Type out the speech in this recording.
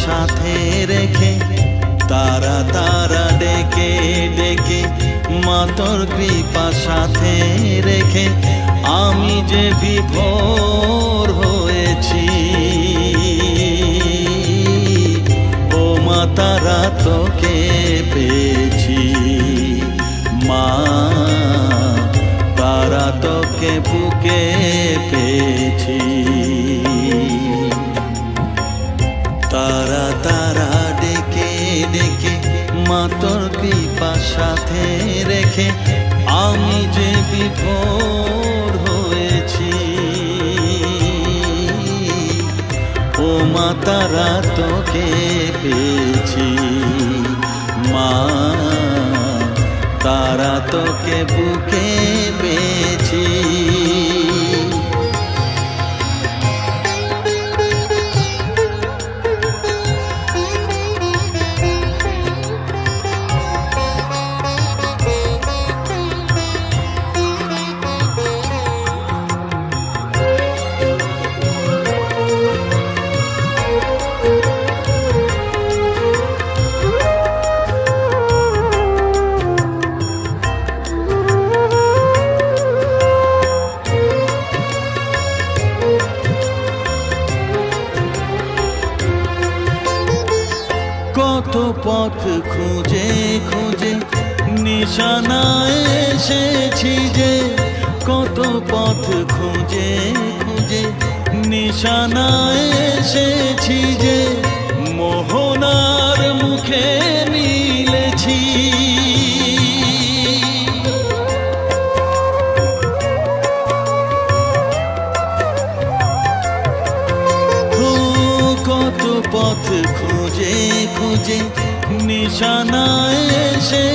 সাথে রেখে তারা তারা ডেকে ডেকে মা তোর কৃপা সাথে রেখে আমি যে বিভোর হয়েছি। ও মা তারা তোকে পেয়েছি, মা তারা তোকে বুকে পেয়েছি। তারা তারা ডেকে ডেকে মা তোর কৃপা সাথে রেখে আমি যে বিভোর হয়েছি। ও মা তারা তোকে পেয়েছি, মা তারা তোকে বুকে পেয়েছি। কত পথ খুঁজে খুঁজে নিশানায় এসেছি যে, কত পথ খুঁজে খুঁজে নিশানায় এসেছি যে, মোহনার মুখে মিলেছি। কত পথ খুঁজে খুঁজে নিশানায় এসে